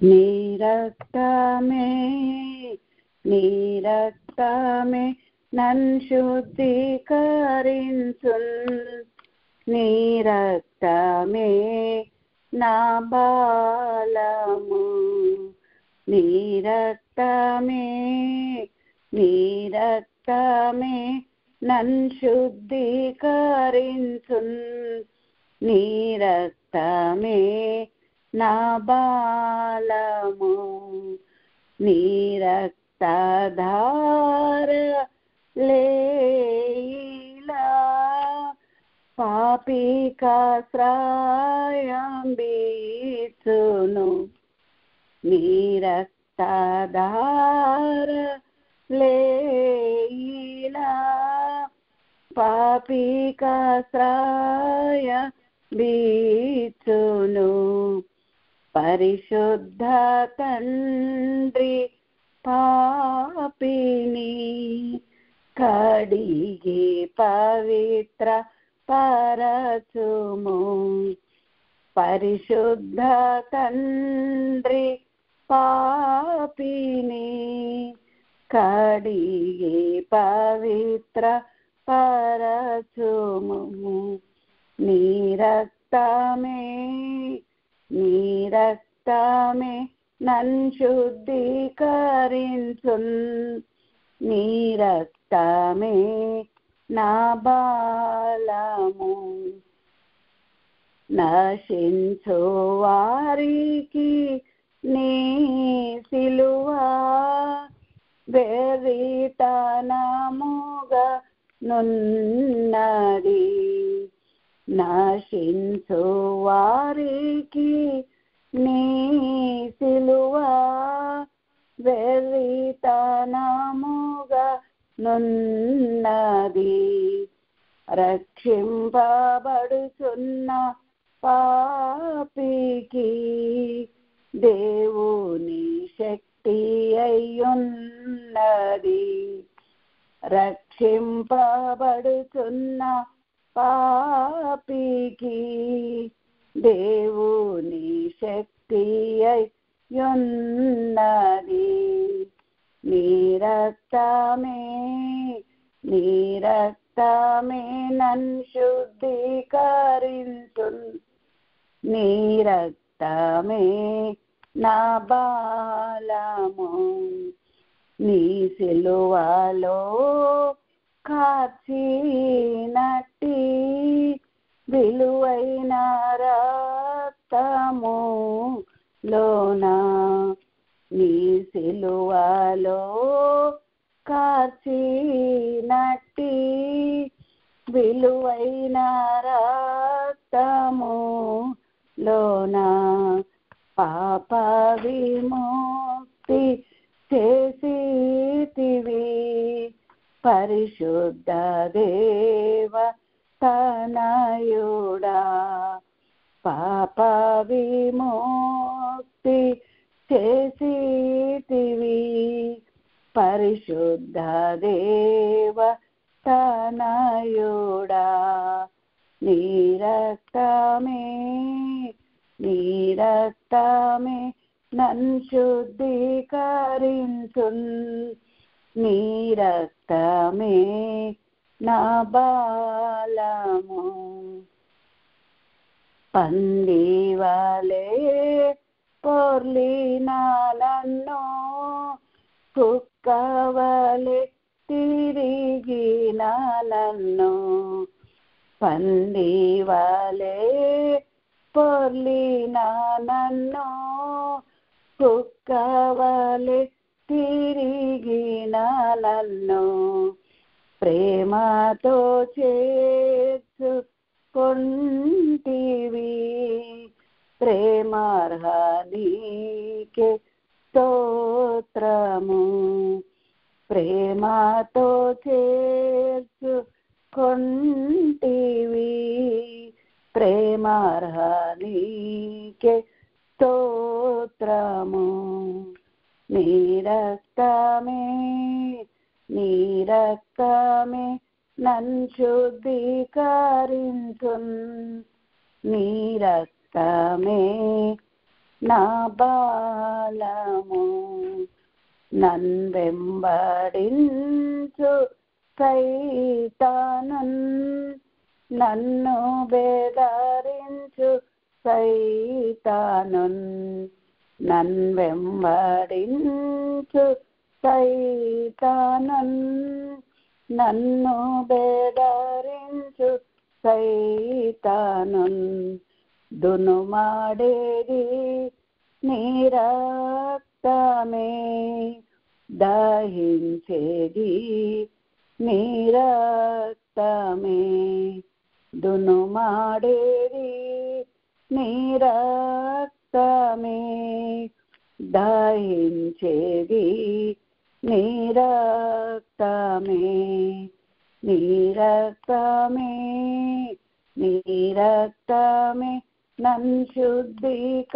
నీ రక్తమే నీ రక్తమే నన్ను శుద్ధీకరించున్ నీ రక్తమే నా బలము నీ రక్తమే నన్ను శుద్ధీకరించున్ నీ రక్తమే నా బలము నీ రక్తధార లేలా పాపికాశ్రయం బీచును నీ రక్తధార లేలా పాపికాశ్రయం బీచును పరిశుద్ధ తండ్రి పాపిని కడిగి పవిత్ర పరచుము పరిశుద్ధ తండ్రి పాపిని కడిగి పవిత్ర పరచుము నీ రక్తమే నన్ను శుద్ధీకరించున్ నీ రక్తమే నా బలము నశించు వారికి నీ సిలువా వెర్రితనముగా నున్నది నశించు వారికి నీ సిలువా వెర్రితనముగా నున్నది రక్షింపబడుచున్న పాపికి దేవుని శక్తి అయ్యున్నది రక్షింపబడుచున్న పాపికి దేవుని శక్తి అయ్యున్నది నీ రక్తమే నన్ను శుద్ధీకరించున్ నీ రక్తమే నా బలము నీ సిలువలో కార్చినట్టి విలువైన రక్తము లోనా నీ సిలువలో కార్చినట్టి విలువైన రక్తము లోనా పాప విముక్తి చేసితివి పరిశుద్ధ దేవ తనయుడా పాప విముక్తి చేసితివి పరిశుద్ధ దేవ తనయుడా నీ రక్తమే నన్ను శుద్ధీకరించున్ నీ రక్తమే నా బలము పందివలే పొర్లిన నన్ను కుక్కవలే తిరిగిన నన్ను పందివలే పొర్లిన నన్ను కుక్కవలే తిరిగిన నన్ను ప్రేమతో చేర్చుకొంటివి ప్రేమార్హనీకే స్తోత్రము ప్రేమతో చేర్చుకొంటివి ప్రేమార్హనీకే స్తోత్రము నీ రక్తమే నన్ను శుద్ధీకరించున్ నీ రక్తమే నా బాలము నన్వెంబడించు సైతానున్ నన్ను బెదరించు సైతానున్ నన్వెంబడించు సైతానున్ నన్ను బెదరించు సైతానున్ దునుమాడేది నీ రక్తమే దహించేది నీ రక్తమే దునుమాడేది నీ రక్తమే దహించేది నీ రక్తమే నీ రక్తమే నీ రక్తమే నన్ను శుద్ధీకరించున్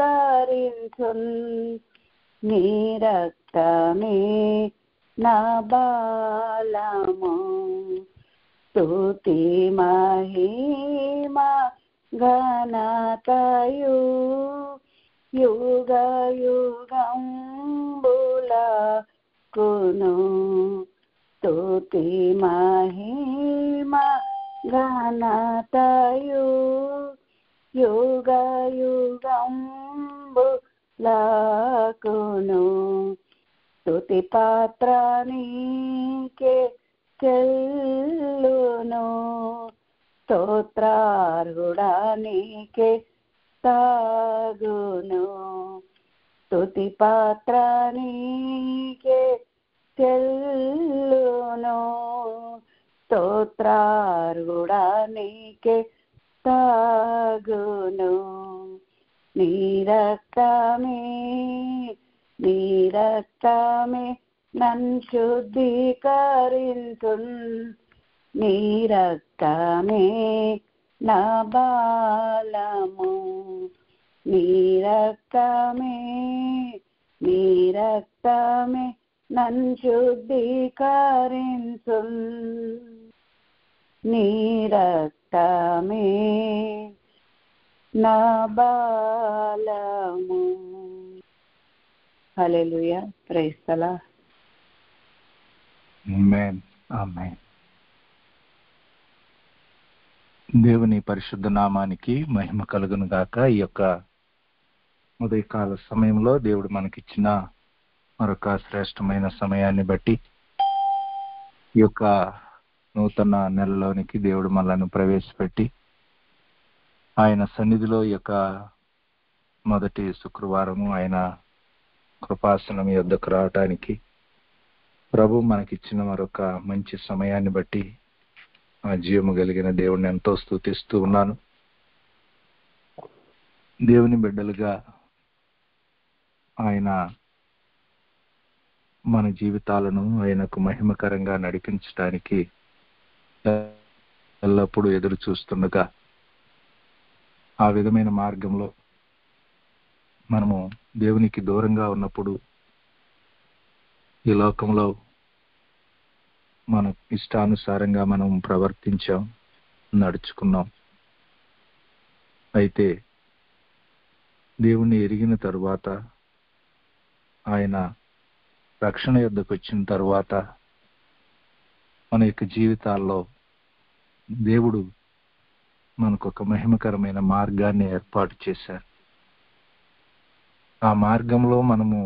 నీ రక్తమే నా బాలము స్తుతి మహిమ ఘనతయు యుగ యుగంబులకును స్తుతి మహిమ ఘనతయు యుగ యుగంబులకును స్తుతి పాత్ర నీకే చెల్లును స్తోత్రార్హుడా నీకే తాగును స్తుతి పాత్ర నీకే చెల్లును స్తోత్రార్హుడా నీకే తాగును నీ రక్తమే నీ రక్తమే నన్ను శుద్ధీకరించున్ నీ రక్తమే నా బాలము నీ రక్తమే నీ రక్తమే నన్ను శుద్ధీకరించున్ నీ రక్తమే నా బాలము. హల్లెలూయా. Praise the Lord. ఆమేన్. ఆమేన్. దేవుని పరిశుద్ధ నామానికి మహిమ కలుగును గాక. ఈ యొక్క ఉదయకాల సమయంలో దేవుడు మనకిచ్చిన మరొక శ్రేష్టమైన సమయాన్ని బట్టి ఈ యొక్క నూతన నెలలోనికి దేవుడు మనల్ని ప్రవేశపెట్టి ఆయన సన్నిధిలో ఈ యొక్క మొదటి శుక్రవారము ఆయన కృపాసనం యొద్దకు రావటానికి ప్రభు మనకిచ్చిన మరొక మంచి సమయాన్ని బట్టి ఆ జీవము కలిగిన దేవుడిని ఎంతో స్తుతిస్తూ ఉన్నాను. దేవుని బిడ్డలుగా ఆయన మన జీవితాలను ఆయనకు మహిమకరంగా నడిపించడానికి ఎల్లప్పుడూ ఎదురు చూస్తుండగా ఆ విధమైన మార్గంలో మనము దేవునికి దూరంగా ఉన్నప్పుడు ఈ లోకంలో మన ఇష్టానుసారంగా మనం ప్రవర్తించాం, నడుచుకున్నాం. అయితే దేవుణ్ణి ఎరిగిన తరువాత ఆయన రక్షణ యొద్దకు వచ్చిన తరువాత మన యొక్క జీవితాల్లో దేవుడు మనకు ఒక మహిమకరమైన మార్గాన్ని ఏర్పాటు చేశారు. ఆ మార్గంలో మనము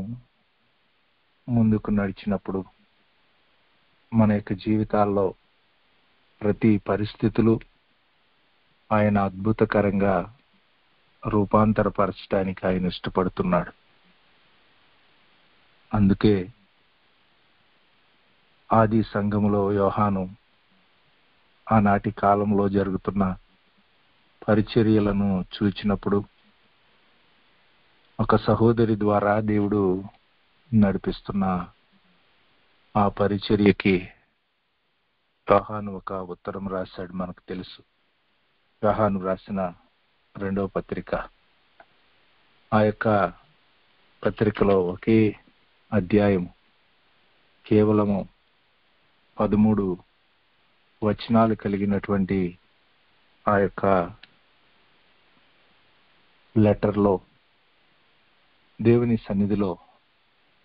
ముందుకు నడిచినప్పుడు మన యొక్క జీవితాల్లో ప్రతి పరిస్థితులు ఆయన అద్భుతకరంగా రూపాంతరపరచడానికి ఆయన ఇష్టపడుతున్నాడు. అందుకే ఆది సంఘములో యోహాను ఆనాటి కాలంలో జరుగుతున్న పరిచర్యలను చూచినప్పుడు ఒక సహోదరి ద్వారా దేవుడు నడిపిస్తున్న ఆ పరిచర్యకి యోహాను ఒక ఉత్తరం రాశాడు. మనకు తెలుసు, యోహాను రాసిన 2వ పత్రిక. ఆ యొక్క పత్రికలో ఒకే అధ్యాయం కేవలము 13 వచనాలు కలిగినటువంటి ఆ యొక్క లెటర్లో దేవుని సన్నిధిలో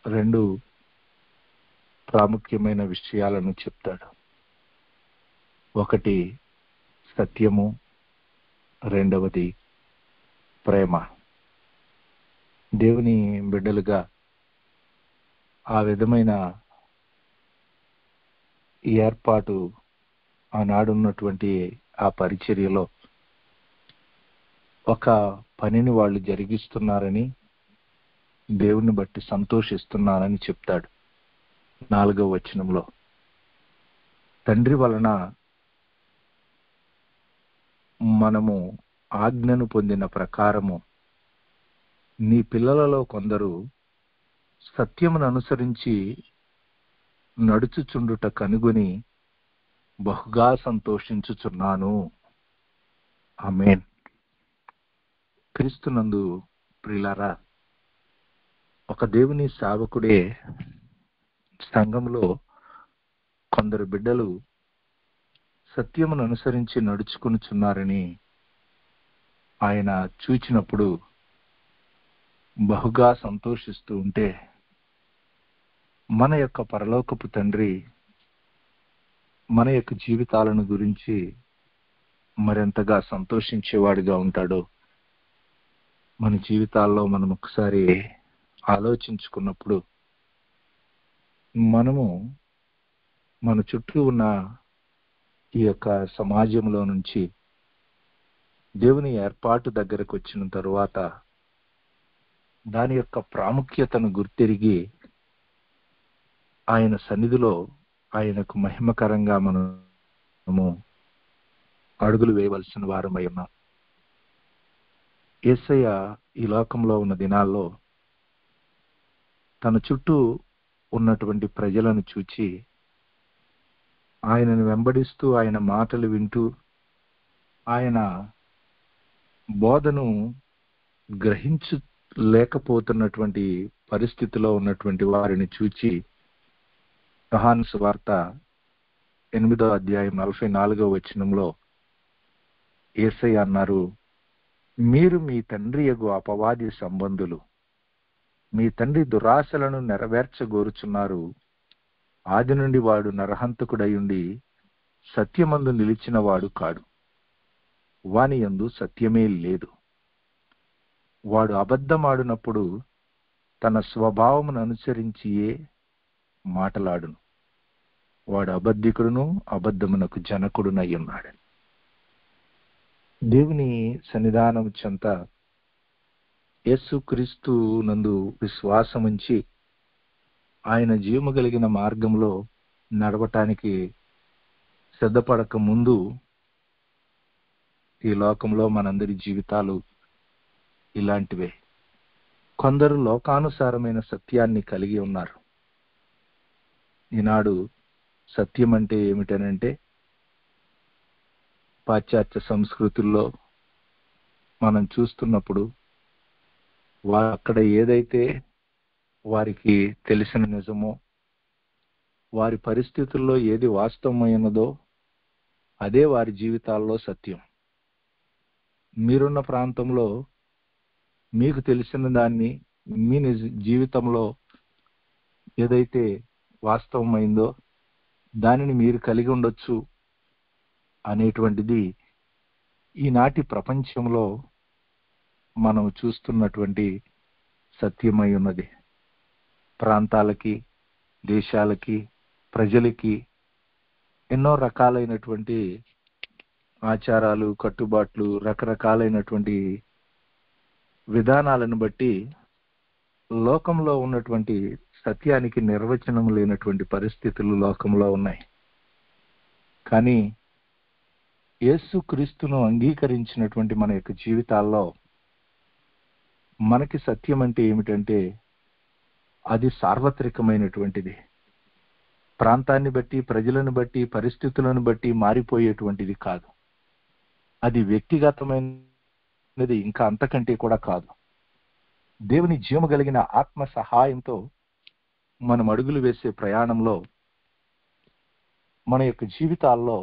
రెండు ప్రాముఖ్యమైన విషయాలను చెప్తాడు. ఒకటి సత్యము, రెండవది ప్రేమ. దేవుని బిడ్డలుగా ఆ విధమైన ఏర్పాటు ఆనాడున్నటువంటి ఆ పరిచర్యలో ఒక పనిని వాళ్ళు జరిగిస్తున్నారని, దేవుని బట్టి సంతోషిస్తున్నారని చెప్తాడు 4వ వచనంలో. తండ్రి వలన మనము ఆజ్ఞను పొందిన ప్రకారము నీ పిల్లలలో కొందరు సత్యమును అనుసరించి నడుచుచుండుట కనుగొని బహుగా సంతోషించుచున్నాను. ఆమేన్. క్రీస్తునందు ప్రియులారా, ఒక దేవుని సేవకుడే సంఘంలో కొందరు బిడ్డలు సత్యమును అనుసరించి నడుచుకునిచున్నారని ఆయన చూచినప్పుడు బహుగా సంతోషిస్తూ ఉంటే, మన యొక్క పరలోకపు తండ్రి మన యొక్క జీవితాలను గురించి మరింతగా సంతోషించేవాడిగా ఉంటాడో మన జీవితాల్లో మనం ఒకసారి ఆలోచించుకున్నప్పుడు, మనము మన చుట్టూ ఉన్న ఈ యొక్క సమాజంలో నుంచి దేవుని ఏర్పాటు దగ్గరకు వచ్చిన తరువాత దాని యొక్క ప్రాముఖ్యతను గుర్తెరిగి ఆయన సన్నిధిలో ఆయనకు మహిమకరంగా మనము అడుగులు వేయవలసిన వారమై ఉన్నాం. యేసయ్య ఈ లోకంలో ఉన్న దినాల్లో తన చుట్టూ ఉన్నటువంటి ప్రజలను చూచి ఆయనను వెంబడిస్తూ ఆయన మాటలు వింటూ ఆయన బోధను గ్రహించలేకపోతున్నటువంటి పరిస్థితిలో ఉన్నటువంటి వారిని చూచి యోహాను సువార్త 8వ అధ్యాయం 44వ వచనంలో యేసయ్య అన్నారు, మీరు మీ తండ్రి యగు అపవాది సంబంధులు, మీ తండ్రి దురాశలను నెరవేర్చగోరుచున్నారు. ఆది నుండి వాడు నరహంతకుడయుండి సత్యమందు నిలిచిన వాడు కాడు, వాని యందు సత్యమే లేదు. వాడు అబద్ధమాడినప్పుడు తన స్వభావమును అనుసరించియే మాటలాడును. వాడు అబద్ధికుడును అబద్ధమునకు జనకుడునై ఉన్నాడు. దేవుని సన్నిధానం చెంత యేసుక్రీస్తు నందు విశ్వాసముంచి ఆయన జీవము కలిగిన మార్గంలో నడవటానికి సిద్ధపడక ముందు ఈ లోకంలో మనందరి జీవితాలు ఇలాంటివే. కొందరు లోకానుసారమైన సత్యాన్ని కలిగి ఉన్నారు. ఈనాడు సత్యం అంటే ఏమిటనంటే, పాశ్చాత్య సంస్కృతుల్లో మనం చూస్తున్నప్పుడు అక్కడ ఏదైతే వారికి తెలిసిన నిజమో, వారి పరిస్థితుల్లో ఏది వాస్తవమైనదో అదే వారి జీవితాల్లో సత్యం. మీరున్న ప్రాంతంలో మీకు తెలిసిన దాన్ని మీ జీవితంలో ఏదైతే వాస్తవమైందో దానిని మీరు కలిగి ఉండొచ్చు అనేటువంటిది ఈనాటి ప్రపంచంలో మనం చూస్తున్నటువంటి సత్యమై ఉన్నది. ప్రాంతాలకి, దేశాలకి, ప్రజలకి ఎన్నో రకాలైనటువంటి ఆచారాలు, కట్టుబాట్లు, రకరకాలైనటువంటి విధానాలను బట్టి లోకంలో ఉన్నటువంటి సత్యానికి నిర్వచనం లేనటువంటి పరిస్థితులు లోకంలో ఉన్నాయి. కానీ యేసుక్రీస్తును అంగీకరించినటువంటి మన యొక్క జీవితాల్లో మనకి సత్యం అంటే ఏమిటంటే, అది సార్వత్రికమైనటువంటిది. ప్రాంతాన్ని బట్టి, ప్రజలను బట్టి, పరిస్థితులను బట్టి మారిపోయేటువంటిది కాదు. అది వ్యక్తిగతమైనది, ఇంకా అంతకంటే కూడా కాదు. దేవుని జీవము కలిగిన ఆత్మ సహాయంతో మనం అడుగులు వేసే ప్రయాణంలో మన యొక్క జీవితాల్లో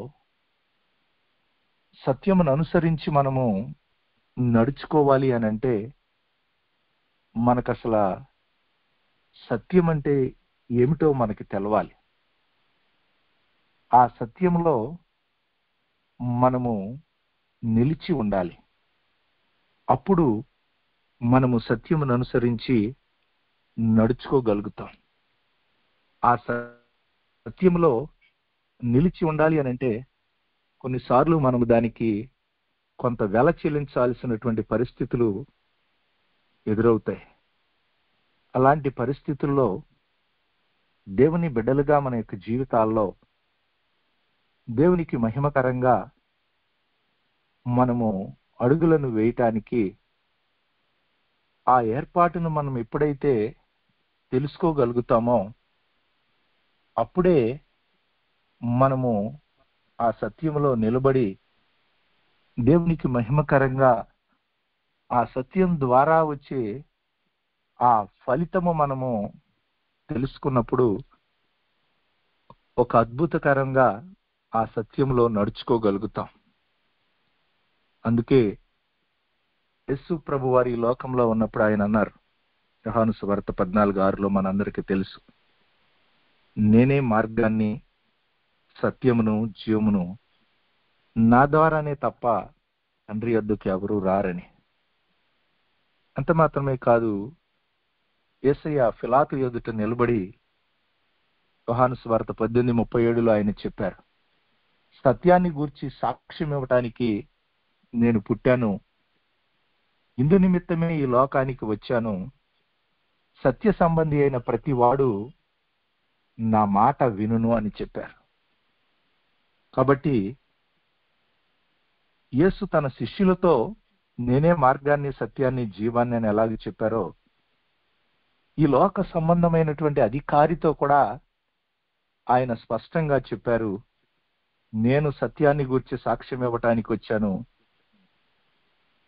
సత్యమును అనుసరించి మనము నడుచుకోవాలి అని అంటే, మనకు అసలు సత్యం అంటే ఏమిటో మనకి తెలవాలి. ఆ సత్యంలో మనము నిలిచి ఉండాలి. అప్పుడు మనము సత్యమును అనుసరించి నడుచుకోగలుగుతాం. ఆ సత్యంలో నిలిచి ఉండాలి అని అంటే కొన్నిసార్లు మనము దానికి కొంత వెల చెల్లించాల్సినటువంటి పరిస్థితులు ఎదురవుతాయి. అలాంటి పరిస్థితుల్లో దేవుని బిడ్డలుగా మన యొక్క జీవితాల్లో దేవునికి మహిమకరంగా మనము అడుగులను వేయటానికి ఆ ఏర్పాటును మనం ఎప్పుడైతే తెలుసుకోగలుగుతామో అప్పుడే మనము ఆ సత్యంలో నిలబడి దేవునికి మహిమకరంగా ఆ సత్యం ద్వారా వచ్చే ఆ ఫలితము మనము తెలుసుకున్నప్పుడు ఒక అద్భుతకరంగా ఆ సత్యంలో నడుచుకోగలుగుతాం. అందుకే యేసు ప్రభు వారి లోకంలో ఉన్నప్పుడు ఆయన అన్నారు, యోహాను సువార్త 14:6లో మనందరికీ తెలుసు, నేనే మార్గాన్ని సత్యమును జీవమును, నా ద్వారానే తప్ప తండ్రి యొద్దకు ఎవరు రారని. అంత మాత్రమే కాదు, యేసయ్య పిలాతు ఎదుట నిలబడి యోహాను సువార్త 18:37లో ఆయన చెప్పారు, సత్యాన్ని గూర్చి సాక్ష్యం ఇవ్వటానికి నేను పుట్టాను, ఇందు నిమిత్తమే ఈ లోకానికి వచ్చాను, సత్య సంబంధి అయిన ప్రతి వాడు నా మాట వినును అని చెప్పారు. కాబట్టి యేసు తన శిష్యులతో నేనే మార్గాన్ని సత్యాన్ని జీవాన్ని అని ఎలాగ చెప్పారో ఈ లోక సంబంధమైనటువంటి అధికారితో కూడా ఆయన స్పష్టంగా చెప్పారు, నేను సత్యాన్ని గూర్చి సాక్ష్యం ఇవ్వటానికి వచ్చాను,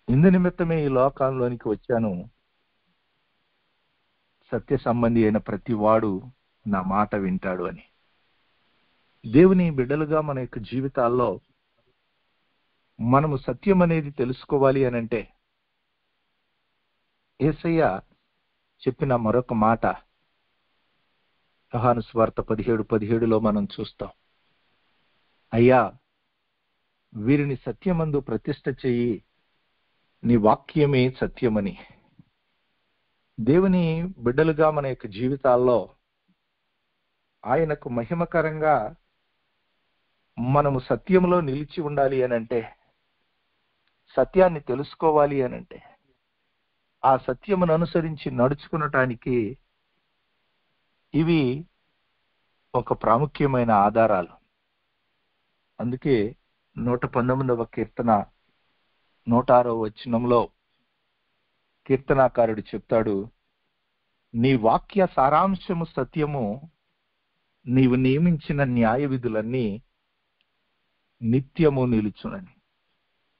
ఇందు నిమిత్తమే ఈ లోకంలోనికి వచ్చాను, సత్య సంబంధి అయిన ప్రతి వాడు నా మాట వింటాడు అని. దేవుని బిడ్డలుగా మన యొక్క జీవితాల్లో మనము సత్యం అనేది తెలుసుకోవాలి అని అంటే యేసయ్య చెప్పిన మరొక మాట యోహాను సువార్త 17:17లో మనం చూస్తాం, అయ్యా వీరిని సత్యమందు ప్రతిష్ఠ చెయ్యి, నీ వాక్యమే సత్యమని. దేవుని బిడ్డలుగా మన యొక్క జీవితాల్లో ఆయనకు మహిమకరంగా మనము సత్యంలో నిలిచి ఉండాలి అని అంటే, సత్యాన్ని తెలుసుకోవాలి అని అంటే, ఆ సత్యమును అనుసరించి నడుచుకునటానికి ఇవి ఒక ప్రాముఖ్యమైన ఆధారాలు. అందుకే 119వ కీర్తన 106వ వచనంలో కీర్తనాకారుడు చెప్తాడు, నీ వాక్య సారాంశము సత్యము, నీవు నియమించిన న్యాయ విధులన్నీ నిత్యము నిలుచునని.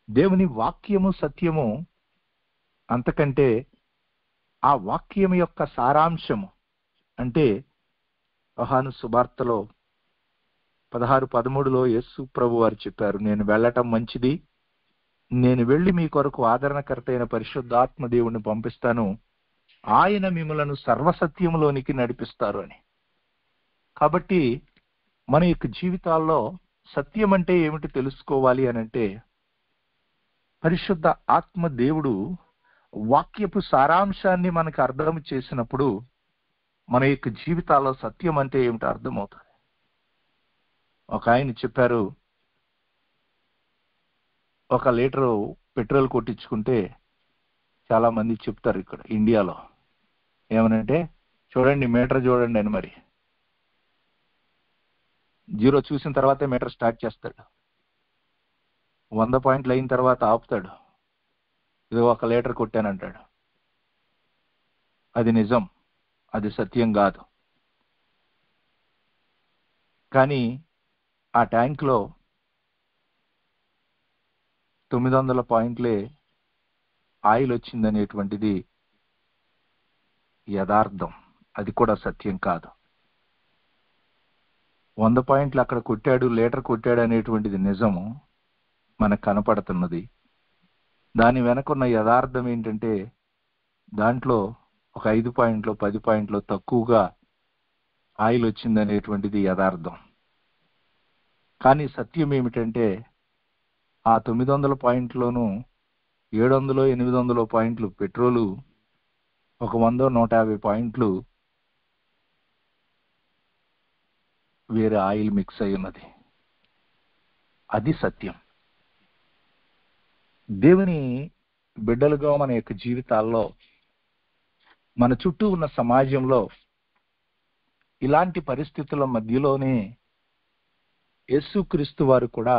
దేవుని వాక్యము సత్యము, అంతకంటే ఆ వాక్యం యొక్క సారాంశము అంటే యోహాను సువార్తలో 16:13లో యేసు ప్రభు వారు చెప్పారు, నేను వెళ్ళటం మంచిది, నేను వెళ్ళి మీ కొరకు ఆదరణకర్త అయిన పరిశుద్ధాత్మ దేవుణ్ణి పంపిస్తాను, ఆయన మిమ్మలను సర్వసత్యములోనికి నడిపిస్తారు అని. కాబట్టి మన యొక్క జీవితాల్లో సత్యం అంటే ఏమిటి తెలుసుకోవాలి అని అంటే, పరిశుద్ధ ఆత్మ దేవుడు వాక్యపు సారాంశాన్ని మనకు అర్థం చేసినప్పుడు మన యొక్క జీవితాల్లో సత్యం అంటే ఏమిటో అర్థమవుతుంది. ఒక ఆయన చెప్పారు, 1 లీటరు పెట్రోల్ కొట్టించుకుంటే చాలా మంది చెప్తారు ఇక్కడ ఇండియాలో ఏమనంటే, చూడండి మీటర్ చూడండి అని. మరి 0 చూసిన తర్వాతే మీటర్ స్టార్ట్ చేస్తాడు, 100 పాయింట్లు అయిన తర్వాత ఆపుతాడు, ఇది 1 లీటర్ కొట్టానంటాడు. అది నిజం, అది సత్యం కాదు. కానీ ఆ ట్యాంక్లో 900 పాయింట్లే ఆయిల్ వచ్చిందనేటువంటిది యథార్థం, అది కూడా సత్యం కాదు. 100 పాయింట్లు అక్కడ కొట్టాడు, లీటర్ కొట్టాడు అనేటువంటిది నిజము, మనకు కనపడుతున్నది. దాని వెనకున్న యథార్థం ఏంటంటే, దాంట్లో ఒక 5 పాయింట్లు 10 పాయింట్లు తక్కువగా ఆయిల్ వచ్చిందనేటువంటిది యథార్థం. కానీ సత్యం ఏమిటంటే ఆ 900 పాయింట్లోనూ 700 800 పాయింట్లు పెట్రోలు, ఒక 100 150 పాయింట్లు వేరే ఆయిల్ మిక్స్ అయి ఉన్నది. అది సత్యం. దేవుని బిడ్డలుగా మన యొక్క జీవితాల్లో, మన చుట్టూ ఉన్న సమాజంలో ఇలాంటి పరిస్థితుల మధ్యలోనే యేసుక్రీస్తు వారు కూడా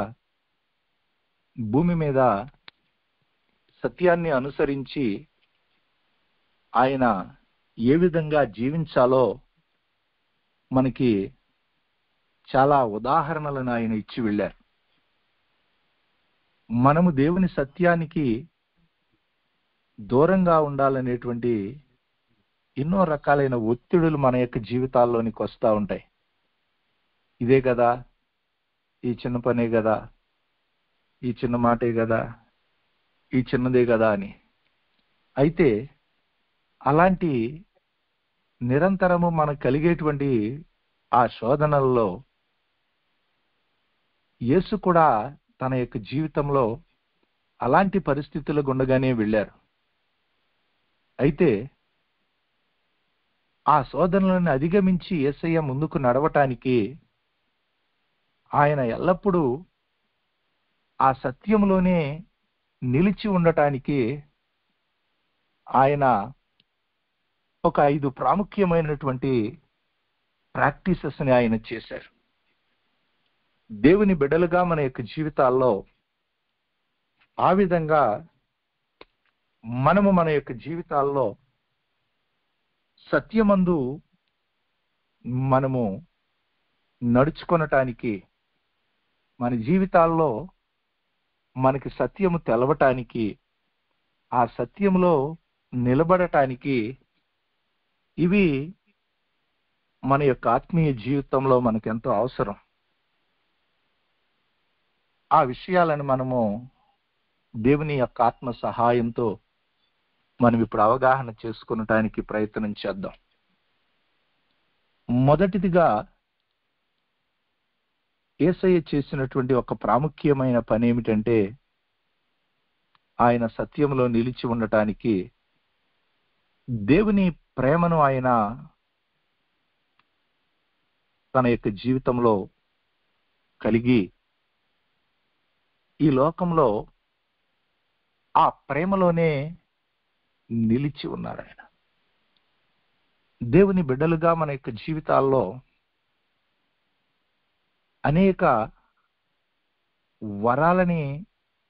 భూమి మీద సత్యాన్ని అనుసరించి ఆయన ఏ విధంగా జీవించాలో మనకి చాలా ఉదాహరణలను ఆయన ఇచ్చి వెళ్ళారు. మనము దేవుని సత్యానికి దూరంగా ఉండాలనేటువంటి ఎన్నో రకాలైన ఒత్తిడులు మన యొక్క జీవితాల్లోనికి వస్తూ ఉంటాయి. ఇదే కదా, ఈ చిన్న పనే కదా, ఈ చిన్న మాటే కదా, ఈ చిన్నదే కదా అని. అయితే అలాంటి నిరంతరము మనకు కలిగేటువంటి ఆ శోధనల్లో యేసు కూడా తన యొక్క జీవితంలో అలాంటి పరిస్థితుల గుండగానే వెళ్ళారు. అయితే ఆ శోధనలను అధిగమించి యేసయ్య ముందుకు నడవటానికి ఆయన ఎల్లప్పుడూ ఆ సత్యంలోనే నిలిచి ఉండటానికి ఆయన ఒక 5 ప్రాముఖ్యమైనటువంటి ప్రాక్టీసెస్ ని ఆయన చేశారు. దేవుని బిడ్డలుగా మన యొక్క జీవితాల్లో ఆ విధంగా మనము మన యొక్క జీవితాల్లో సత్యమందు మనము నడుచుకొనటానికి, మన జీవితాల్లో మనకి సత్యము తెలవటానికి, ఆ సత్యంలో నిలబడటానికి ఇవి మన యొక్క ఆత్మీయ జీవితంలో మనకెంతో అవసరం. ఆ విషయాలను మనము దేవుని యొక్క ఆత్మ సహాయంతో మనం ఇప్పుడు అవగాహన చేసుకునటానికి ప్రయత్నం చేద్దాం. మొదటిదిగా యేసయ్య చేసినటువంటి ఒక ప్రాముఖ్యమైన పని ఏమిటంటే, ఆయన సత్యంలో నిలిచి ఉండటానికి దేవుని ప్రేమను ఆయన తన యొక్క జీవితంలో కలిగి ఈ లోకంలో ఆ ప్రేమలోనే నిలిచి ఉన్నారు. ఆయన దేవుని బిడ్డలుగా మన యొక్క జీవితాల్లో అనేక వరాలని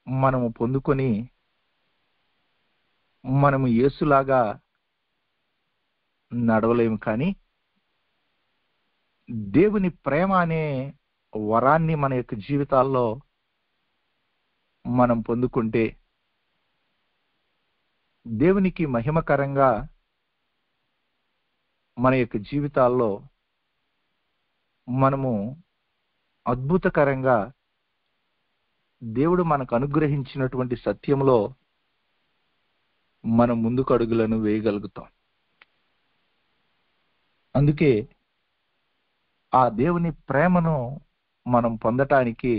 మనము పొందుకొని మనము యేసులాగా నడవలేము. కానీ దేవుని ప్రేమ అనే వరాన్ని మన యొక్క జీవితాల్లో మనం పొందుకుంటే దేవునికి మహిమకరంగా మన యొక్క జీవితాల్లో మనము అద్భుతకరంగా దేవుడు మనకు అనుగ్రహించినటువంటి సత్యంలో మనం ముందుకు అడుగులను వేయగలుగుతాం. అందుకే ఆ దేవుని ప్రేమను మనం పొందటానికి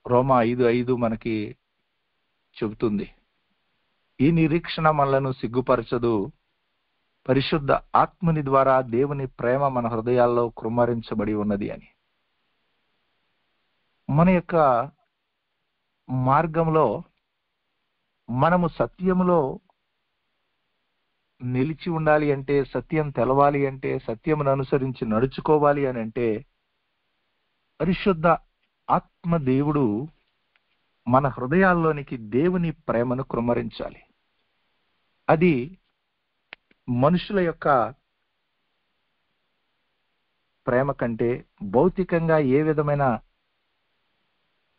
రోమా 5:5 మనకి చెబుతుంది, ఈ నిరీక్షణ మనలను సిగ్గుపరచదు, పరిశుద్ధ ఆత్మని ద్వారా దేవుని ప్రేమ మన హృదయాల్లో కృమ్మరించబడి ఉన్నది అని. మన యొక్క మార్గంలో మనము సత్యములో నిలిచి ఉండాలి అంటే, సత్యం తెలవాలి అంటే, సత్యమును అనుసరించి నడుచుకోవాలి అని అంటే, పరిశుద్ధ ఆత్మ దేవుడు మన హృదయాల్లోనికి దేవుని ప్రేమను కృమ్మరించాలి. అది మనుషుల యొక్క ప్రేమ కంటే, భౌతికంగా ఏ విధమైన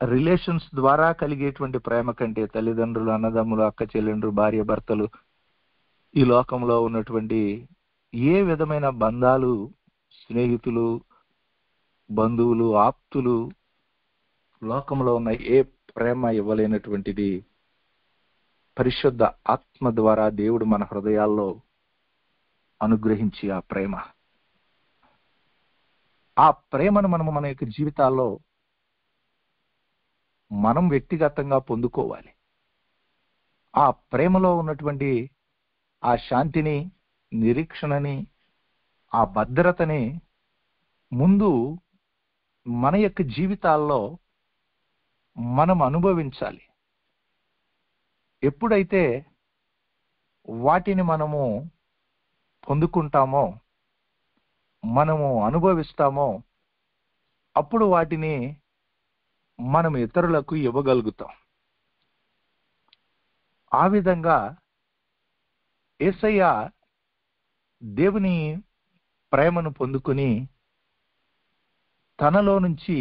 రిలేషన్స్ ద్వారా కలిగేటువంటి ప్రేమ కంటే, తల్లిదండ్రులు, అన్నదమ్ములు, అక్క చెల్లెండ్రు, భార్య భర్తలు, ఈ లోకంలో ఉన్నటువంటి ఏ విధమైన బంధాలు, స్నేహితులు, బంధువులు, ఆప్తులు, లోకంలో ఉన్న ఏ ప్రేమ ఇవ్వలేనటువంటిది పరిశుద్ధ ఆత్మ ద్వారా దేవుడు మన హృదయాల్లో అనుగ్రహించి ఆ ప్రేమను మనము మన యొక్క జీవితాల్లో మనం వ్యక్తిగతంగా పొందుకోవాలి. ఆ ప్రేమలో ఉన్నటువంటి ఆ శాంతిని, నిరీక్షణని, ఆ భద్రతని ముందు మన యొక్క జీవితాల్లో మనం అనుభవించాలి. ఎప్పుడైతే వాటిని మనము పొందుకుంటామో, మనము అనుభవిస్తామో, అప్పుడు వాటిని మనం ఇతరులకు ఇవ్వగలుగుతాం. ఆ విధంగా యేసయ్య దేవుని ప్రేమను పొందుకుని తనలో నుంచి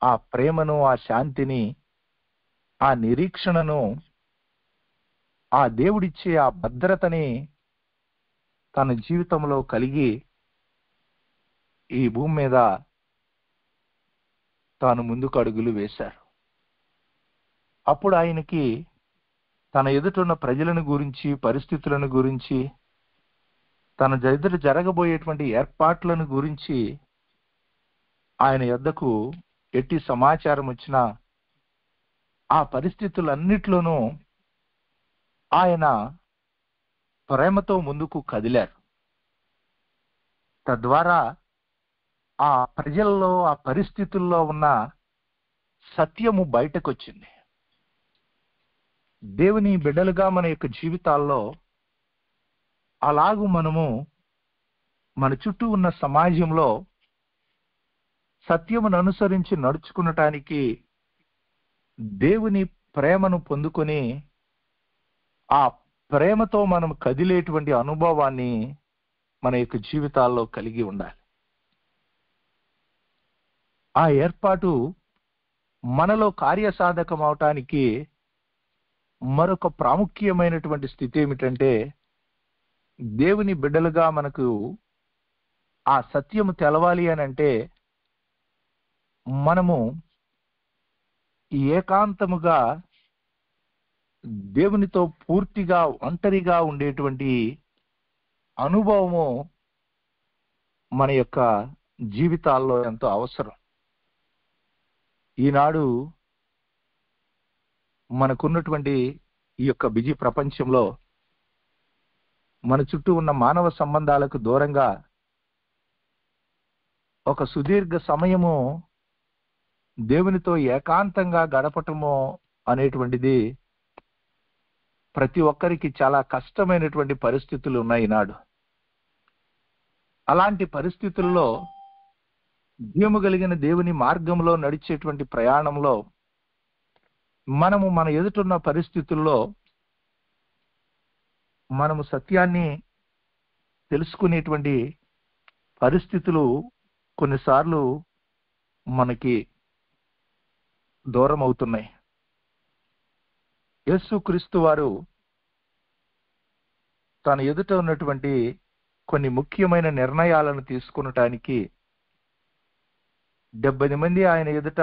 ఆ ప్రేమను, ఆ శాంతిని, ఆ నిరీక్షణను, ఆ దేవుడిచ్చే ఆ భద్రతని తన జీవితంలో కలిగి ఈ భూమి మీద తాను ముందుకు అడుగులు వేశారు. అప్పుడు ఆయనకి తన ఎదుటున్న ప్రజలను గురించి, పరిస్థితులను గురించి, తన ఎదుట జరగబోయేటువంటి ఏర్పాట్లను గురించి ఆయన యొద్దకు ఎట్టి సమాచారం వచ్చినా ఆ పరిస్థితులన్నిట్లోనూ ఆయన ప్రేమతో ముందుకు కదిలారు. తద్వారా ఆ ప్రజల్లో, ఆ పరిస్థితుల్లో ఉన్న సత్యము బయటకొచ్చింది. దేవుని బిడ్డలుగా మన యొక్క జీవితాల్లో అలాగూ మనము మన చుట్టూ ఉన్న సమాజంలో సత్యమును అనుసరించి నడుచుకునటానికి దేవుని ప్రేమను పొందుకొని ఆ ప్రేమతో మనం కదిలేటువంటి అనుభవాన్ని మన యొక్క జీవితాల్లో కలిగి ఉండాలి. ఆ ఏర్పాటు మనలో కార్యసాధకం అవటానికి మరొక ప్రాముఖ్యమైనటువంటి స్థితి ఏమిటంటే, దేవుని బిడ్డలుగా మనకు ఆ సత్యము తెలవాలి అని అంటే మనము ఏకాంతముగా దేవునితో పూర్తిగా ఒంటరిగా ఉండేటువంటి అనుభవము మన యొక్క జీవితాల్లో ఎంతో అవసరం. ఈనాడు మనకున్నటువంటి ఈ యొక్క బిజీ ప్రపంచంలో మన చుట్టూ ఉన్న మానవ సంబంధాలకు దూరంగా ఒక సుదీర్ఘ సమయము దేవునితో ఏకాంతంగా గడపటము అనేటువంటిది ప్రతి ఒక్కరికి చాలా కష్టమైనటువంటి పరిస్థితులు ఉన్నాయి ఈనాడు. అలాంటి పరిస్థితుల్లో జీవము కలిగిన దేవుని మార్గంలో నడిచేటువంటి ప్రయాణంలో మనము మన ఎదుటున్న పరిస్థితుల్లో మనము సత్యాన్ని తెలుసుకునేటువంటి పరిస్థితులు కొన్నిసార్లు మనకి దూరం అవుతున్నాయి. యేసుక్రీస్తు వారు తన ఎదుట ఉన్నటువంటి కొన్ని ముఖ్యమైన నిర్ణయాలను తీసుకునటానికి 70 మంది ఆయన ఎదుట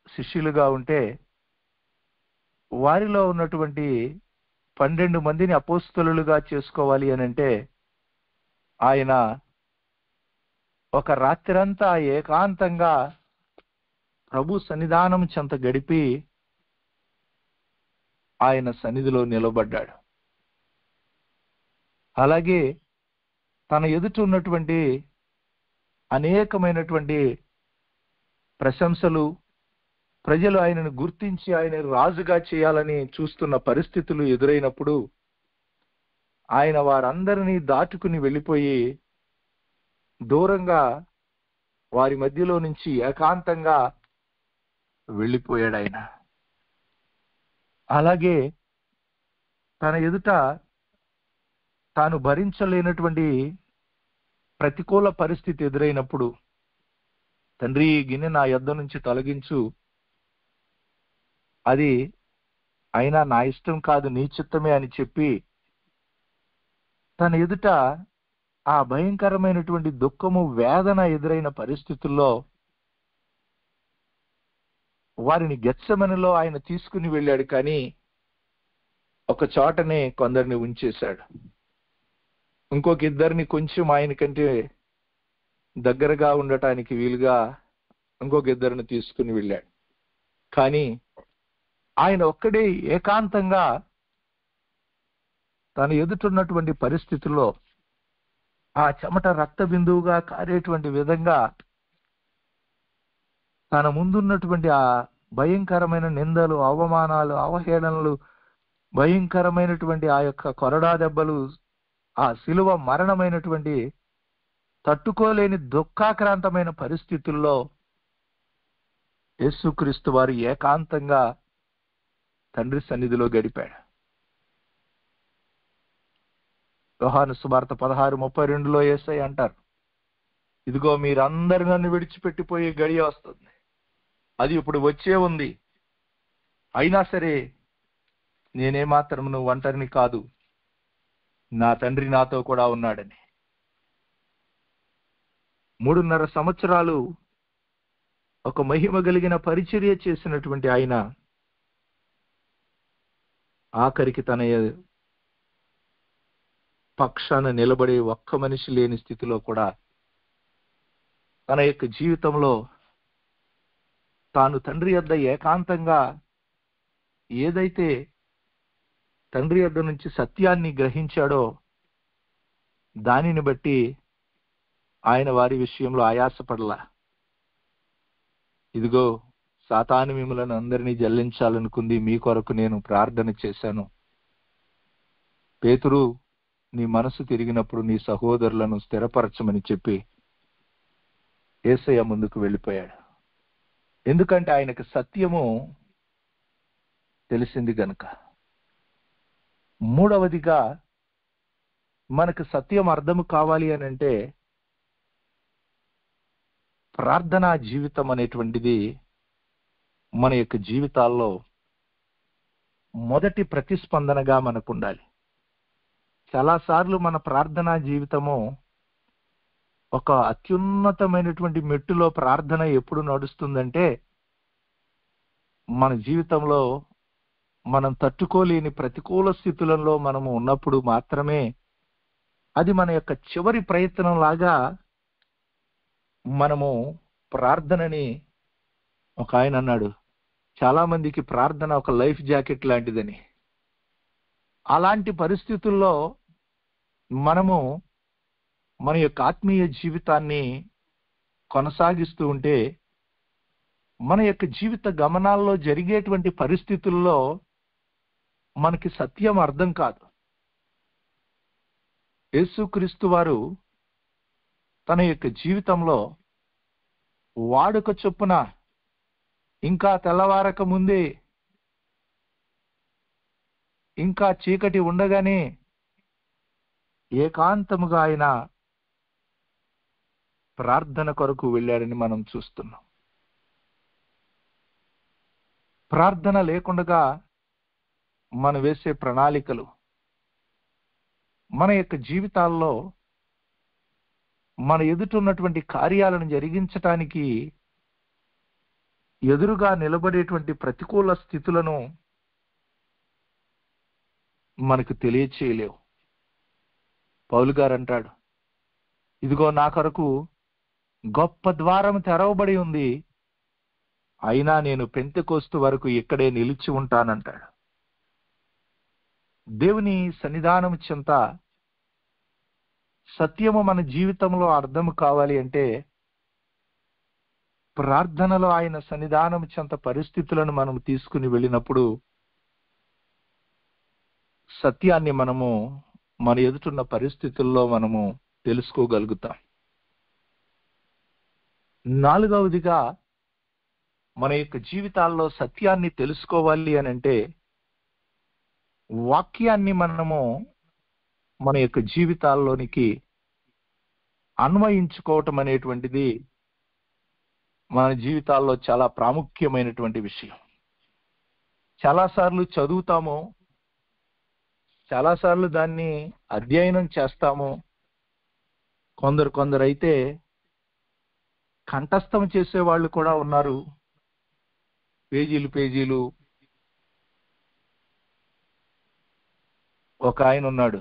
శిష్యులుగా ఉంటే వారిలో ఉన్నటువంటి 12 మందిని అపోస్తలులుగా చేసుకోవాలి అని అంటే ఆయన ఒక రాత్రంతా ఏకాంతంగా ప్రభు సన్నిధానం చెంత గడిపి ఆయన సన్నిధిలో నిలబడ్డాడు. అలాగే తన ఎదుట ఉన్నటువంటి అనేకమైనటువంటి ప్రశంసలు, ప్రజలు ఆయనను గుర్తించి ఆయన రాజుగా చేయాలని చూస్తున్న పరిస్థితులు ఎదురైనప్పుడు ఆయన వారందరినీ దాటుకుని వెళ్ళిపోయి దూరంగా వారి మధ్యలో నుంచి ఏకాంతంగా వెళ్ళిపోయాడు ఆయన. అలాగే తన ఎదుట తాను భరించలేనటువంటి ప్రతికూల పరిస్థితి ఎదురైనప్పుడు, తండ్రి ఈ గిన్నె నా యొద్ద నుంచి తొలగించు, అది అయినా నా ఇష్టం కాదు నీ చిత్తమే అని చెప్పి తన ఎదుట ఆ భయంకరమైనటువంటి దుఃఖము, వేదన ఎదురైన పరిస్థితుల్లో వారిని గెత్సెమనెలో ఆయన తీసుకుని వెళ్ళాడు. కానీ ఒక చోటనే కొందరిని ఉంచేశాడు. ఇంకొక ఇద్దరిని కొంచెం ఆయన కంటే దగ్గరగా ఉండటానికి వీలుగా ఇంకొక ఇద్దరిని తీసుకుని వెళ్ళాడు. కానీ ఆయన ఒక్కడే ఏకాంతంగా తను ఎదుటున్నటువంటి పరిస్థితుల్లో ఆ చెమట రక్త బిందువుగా కారేటువంటి విధంగా తన ముందున్నటువంటి ఆ భయంకరమైన నిందలు, అవమానాలు, అవహేళనలు, భయంకరమైనటువంటి ఆ యొక్క కొరడా దెబ్బలు, ఆ శిలువ మరణమైనటువంటి తట్టుకోలేని దుఃఖాక్రాంతమైన పరిస్థితుల్లో యేసుక్రీస్తు వారు ఏకాంతంగా తండ్రి సన్నిధిలో గడిపాడు. యోహాను సువార్త 16:32 యేసయ్య అంటారు, ఇదిగో మీరందరూ నన్ను విడిచిపెట్టిపోయే గడియ వస్తుంది, అది ఇప్పుడు వచ్చే ఉంది, అయినా సరే నేనేమాత్రం ఒంటరిని కాదు, నా తండ్రి నాతో కూడా ఉన్నాడని. 3.5 సంవత్సరాలు ఒక మహిమ కలిగిన పరిచర్య చేసినటువంటి ఆయన ఆఖరికి తన పక్షాన నిలబడే ఒక్క మనిషి లేని స్థితిలో కూడా తన యొక్క జీవితంలో తాను తండ్రి యొద్ద ఏకాంతంగా ఏదైతే తండ్రి యొద్ద నుంచి సత్యాన్ని గ్రహించాడో దానిని బట్టి ఆయన వారి విషయంలో ఆయాసపడలా. ఇదిగో సాతాను మిమ్మలను అందరినీ జల్లించాలనుకుంది, మీ కొరకు నేను ప్రార్థన చేశాను. పేతురు, నీ మనసు తిరిగినప్పుడు నీ సహోదరులను స్థిరపరచమని చెప్పి యేసయ్య ముందుకు వెళ్ళిపోయాడు. ఎందుకంటే ఆయనకు సత్యము తెలిసింది గనుక. మూడవదిగా మనకు సత్యం అర్థం కావాలి అని అంటే ప్రార్థనా జీవితం అనేటువంటిది మన యొక్క జీవితాల్లో మొదటి ప్రతిస్పందనగా మనకు ఉండాలి. చాలాసార్లు మన ప్రార్థనా జీవితము ఒక అత్యున్నతమైనటువంటి మెట్టులో ప్రార్థన ఎప్పుడు నడుస్తుందంటే మన జీవితంలో మనం తట్టుకోలేని ప్రతికూల స్థితులలో మనము ఉన్నప్పుడు మాత్రమే అది మన యొక్క చివరి ప్రయత్నం లాగా మనము ప్రార్థనని, ఒక ఆయన అన్నాడు, చాలా మందికి ప్రార్థన ఒక లైఫ్ జాకెట్ లాంటిదని. అలాంటి పరిస్థితుల్లో మనము మన యొక్క ఆత్మీయ జీవితాన్ని కొనసాగిస్తూ ఉంటే మన యొక్క జీవిత గమనాల్లో జరిగేటువంటి పరిస్థితుల్లో మనకి సత్యం అర్థం కాదు. యేసుక్రీస్తు వారు తన యొక్క జీవితంలో వాడుక చొప్పున ఇంకా తెల్లవారక ముందే, ఇంకా చీకటి ఉండగానే ఏకాంతముగా ఆయన ప్రార్థన కొరకు వెళ్ళాడని మనం చూస్తున్నాం. ప్రార్థన లేకుండా మనం వేసే ప్రణాళికలు మన యొక్క జీవితాల్లో మన ఎదుటున్నటువంటి కార్యాలను జరిగించటానికి ఎదురుగా నిలబడేటువంటి ప్రతికూల స్థితులను మనకు తెలియచేయలేవు. పౌలు గారు అంటాడు, ఇదిగో నా కొరకు గొప్ప ద్వారం తెరవబడి ఉంది, అయినా నేను పెంతెకోస్తు వరకు ఇక్కడే నిలిచి ఉంటానంటాడు. దేవుని సన్నిధానం చెంత సత్యము మన జీవితంలో అర్థం కావాలి అంటే ప్రార్థనలో ఆయన సన్నిధానం చెంత పరిస్థితులను మనం తీసుకుని వెళ్ళినప్పుడు సత్యాన్ని మనము మన ఎదుటున్న పరిస్థితుల్లో మనము తెలుసుకోగలుగుతాం. నాలుగవదిగా మన యొక్క జీవితాల్లో సత్యాన్ని తెలుసుకోవాలి అని అంటే వాక్యాన్ని మనము మన యొక్క జీవితాల్లోనికి అన్వయించుకోవటం అనేటువంటిది మన జీవితాల్లో చాలా ప్రాముఖ్యమైనటువంటి విషయం. చాలాసార్లు చదువుతాము, చాలాసార్లు దాన్ని అధ్యయనం చేస్తాము, కొందరు అయితే కంఠస్థం చేసే వాళ్ళు కూడా ఉన్నారు. పేజీలు ఒక ఆయన ఉన్నాడు,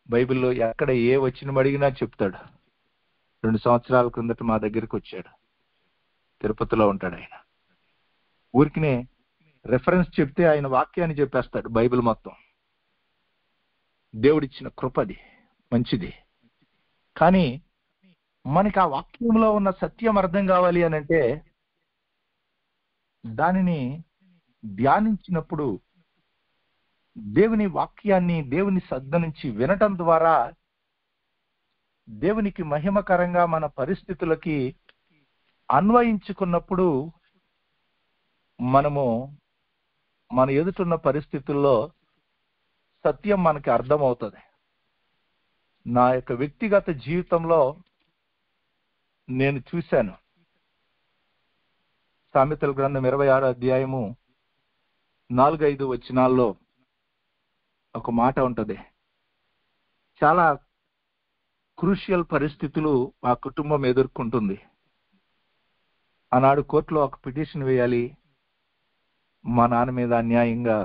బైబిల్లో ఎక్కడ ఏ వచనం అడిగినా చెప్తాడు. 2 సంవత్సరాల క్రిందట మా దగ్గరికి వచ్చాడు. తిరుపతిలో ఉంటాడు ఆయన. ఊరికినే రెఫరెన్స్ చెప్తే ఆయన వాక్యాన్ని చెప్పేస్తాడు. బైబిల్ మొత్తం దేవుడిచ్చిన కృపది, మంచిది. కానీ మనకి ఆ వాక్యంలో ఉన్న సత్యం అర్థం కావాలి అని అంటే దానిని ధ్యానించినప్పుడు దేవుని వాక్యాన్ని దేవుని సద్ద నుంచి వినటం ద్వారా దేవునికి మహిమకరంగా మన పరిస్థితులకి అన్వయించుకున్నప్పుడు మనము మన ఎదుటున్న పరిస్థితుల్లో సత్యం మనకి అర్థమవుతుంది. నా యొక్క వ్యక్తిగత జీవితంలో నేను చూశాను. సామెతల గ్రంథం 26వ అధ్యాయము 4-5 వచనాల్లో ఒక మాట ఉంటది. చాలా క్రూషియల్ పరిస్థితులు ఆ కుటుంబం ఎదుర్కొంటుంది. ఆనాడు కోర్టులో ఒక పిటిషన్ వేయాలి. మా నాన్న మీద అన్యాయంగా